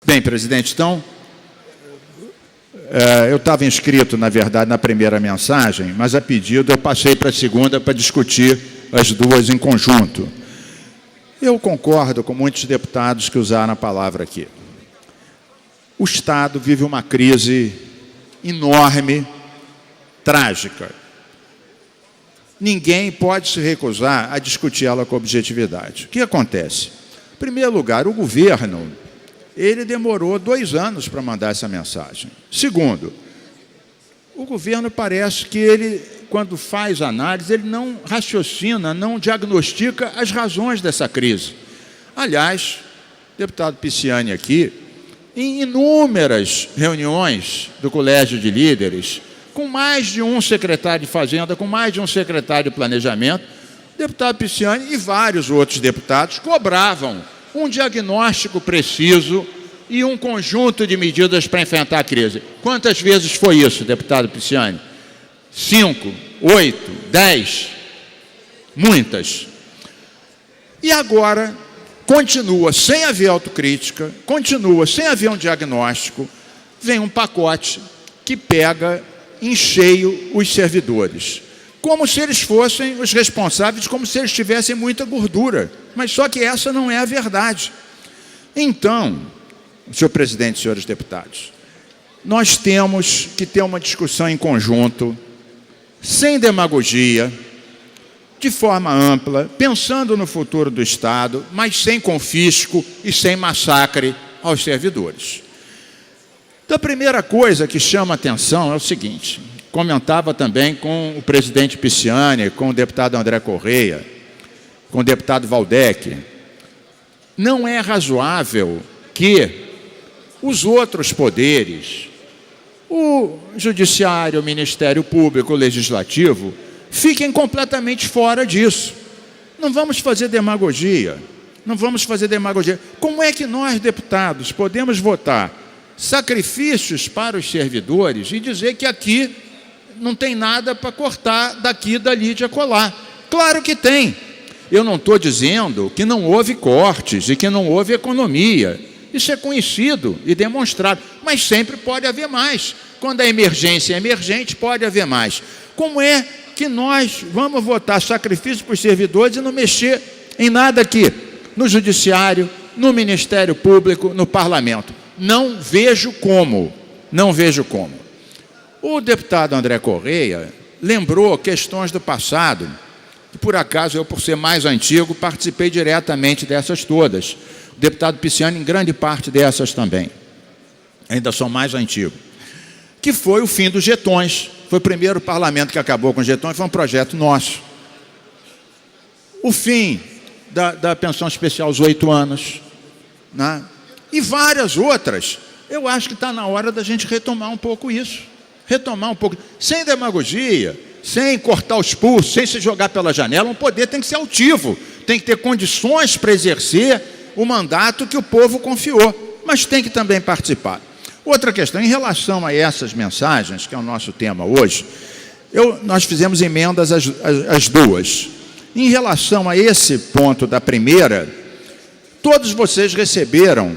Bem, presidente, então, eu estava inscrito, na verdade, na primeira mensagem, mas a pedido eu passei para a segunda para discutir as duas em conjunto. Eu concordo com muitos deputados que usaram a palavra aqui. O Estado vive uma crise enorme, trágica. Ninguém pode se recusar a discutir ela com objetividade. O que acontece? Em primeiro lugar, o governo, ele demorou 2 anos para mandar essa mensagem. Segundo, o governo parece que ele, quando faz análise, ele não raciocina, não diagnostica as razões dessa crise. Aliás, o deputado Pisciani aqui, em inúmeras reuniões do Colégio de Líderes, com mais de um secretário de Fazenda, com mais de um secretário de Planejamento, o deputado Pisciani e vários outros deputados cobravam um diagnóstico preciso e um conjunto de medidas para enfrentar a crise. Quantas vezes foi isso, deputado Pisciani? 5, 8, 10? Muitas. E agora continua sem haver autocrítica, continua sem haver um diagnóstico, vem um pacote que pega em cheio os servidores, como se eles fossem os responsáveis, como se eles tivessem muita gordura. Mas só que essa não é a verdade. Então, senhor presidente, senhores deputados, nós temos que ter uma discussão em conjunto, sem demagogia, de forma ampla, pensando no futuro do Estado, mas sem confisco e sem massacre aos servidores. Então, a primeira coisa que chama a atenção é o seguinte: comentava também com o presidente Pisciani, com o deputado André Correia, com o deputado Valdec. Não é razoável que os outros poderes, o Judiciário, o Ministério Público, o Legislativo, fiquem completamente fora disso. Não vamos fazer demagogia. Não vamos fazer demagogia. Como é que nós, deputados, podemos votar sacrifícios para os servidores e dizer que aqui não tem nada para cortar daqui, dali, de acolá? Claro que tem. Eu não estou dizendo que não houve cortes e que não houve economia. Isso é conhecido e demonstrado, mas sempre pode haver mais. Quando a emergência é emergente, pode haver mais. Como é que nós vamos votar sacrifício para os servidores e não mexer em nada aqui, no Judiciário, no Ministério Público, no Parlamento? Não vejo como, não vejo como. O deputado André Correia lembrou questões do passado, e por acaso eu, por ser mais antigo, participei diretamente dessas todas. O deputado Pisciani, em grande parte dessas também, ainda sou mais antigo, que foi o fim dos jetões. Foi o primeiro parlamento que acabou com os jetões, foi um projeto nosso. O fim da pensão especial aos 8 anos, né? E várias outras. Eu acho que está na hora da gente retomar um pouco isso. Retomar um pouco, sem demagogia, sem cortar os pulsos, sem se jogar pela janela. Um poder tem que ser altivo, tem que ter condições para exercer o mandato que o povo confiou, mas tem que também participar. Outra questão, em relação a essas mensagens, que é o nosso tema hoje, nós fizemos emendas às duas. Em relação a esse ponto da primeira, todos vocês receberam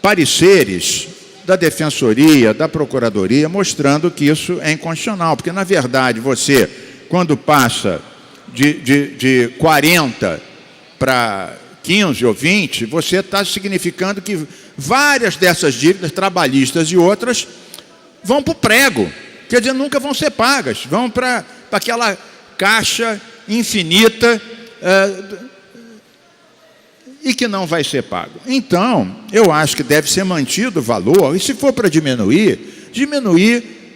pareceres da Defensoria, da Procuradoria, mostrando que isso é inconstitucional, porque, na verdade, você, quando passa de 40 para 15 ou 20, você está significando que várias dessas dívidas trabalhistas e outras vão para o prego, quer dizer, nunca vão ser pagas, vão para aquela caixa infinita e que não vai ser pago. Então, eu acho que deve ser mantido o valor, e se for para diminuir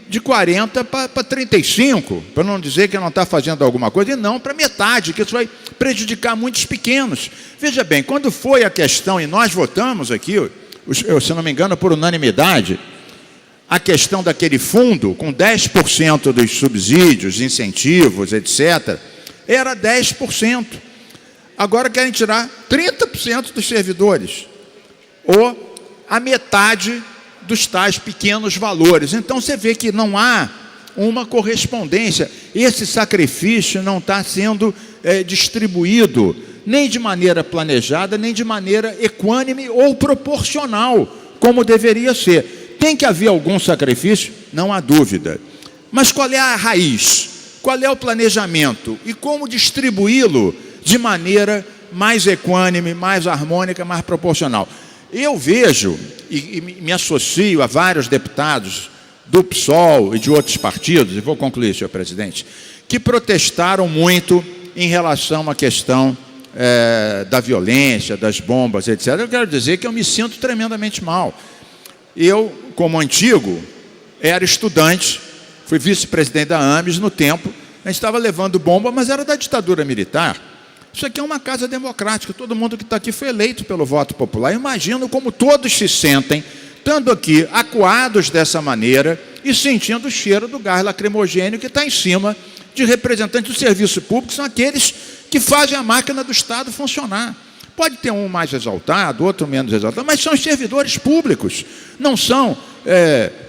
de 40 para 35, para não dizer que não está fazendo alguma coisa, e não para metade, que isso vai prejudicar muitos pequenos. Veja bem, quando foi a questão, e nós votamos aqui, se não me engano, por unanimidade, a questão daquele fundo, com 10% dos subsídios, incentivos, etc., era 10%. Agora querem tirar 30% dos servidores, ou a metade dos tais pequenos valores. Então, você vê que não há uma correspondência. Esse sacrifício não está sendo distribuído nem de maneira planejada, nem de maneira equânime ou proporcional como deveria ser. Tem que haver algum sacrifício? Não há dúvida. Mas qual é a raiz? Qual é o planejamento? E como distribuí-lo de maneira mais equânime, mais harmônica, mais proporcional? Eu vejo, e me associo a vários deputados do PSOL e de outros partidos, e vou concluir, senhor presidente, que protestaram muito em relação à questão da violência, das bombas, etc. Eu quero dizer que eu me sinto tremendamente mal. Eu, como antigo, era estudante, fui vice-presidente da AMES no tempo, a gente estava levando bomba, mas era da ditadura militar. Isso aqui é uma casa democrática, todo mundo que está aqui foi eleito pelo voto popular. Eu imagino como todos se sentem, estando aqui acuados dessa maneira e sentindo o cheiro do gás lacrimogênio que está em cima de representantes do serviço público, que são aqueles que fazem a máquina do Estado funcionar. Pode ter um mais exaltado, outro menos exaltado, mas são os servidores públicos, não são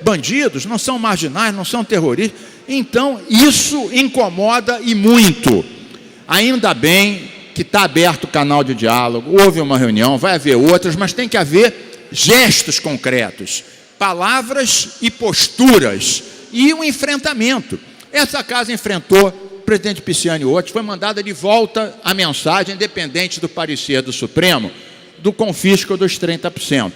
bandidos, não são marginais, não são terroristas. Então, isso incomoda e muito. Ainda bem que está aberto o canal de diálogo, houve uma reunião, vai haver outras, mas tem que haver gestos concretos, palavras e posturas, e um enfrentamento. Essa casa enfrentou o presidente Pisciani Otti, foi mandada de volta a mensagem, independente do parecer do Supremo, do confisco dos 30%.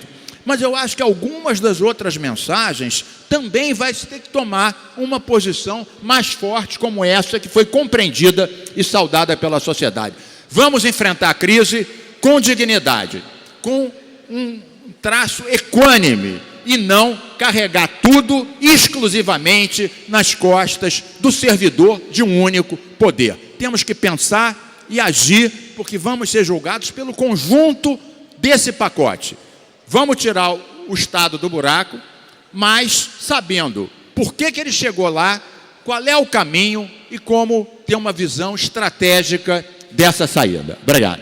Mas eu acho que algumas das outras mensagens também vai ter que tomar uma posição mais forte como essa, que foi compreendida e saudada pela sociedade. Vamos enfrentar a crise com dignidade, com um traço equânime, e não carregar tudo exclusivamente nas costas do servidor de um único poder. Temos que pensar e agir, porque vamos ser julgados pelo conjunto desse pacote. Vamos tirar o Estado do buraco, mas sabendo por que ele chegou lá, qual é o caminho e como ter uma visão estratégica dessa saída. Obrigado.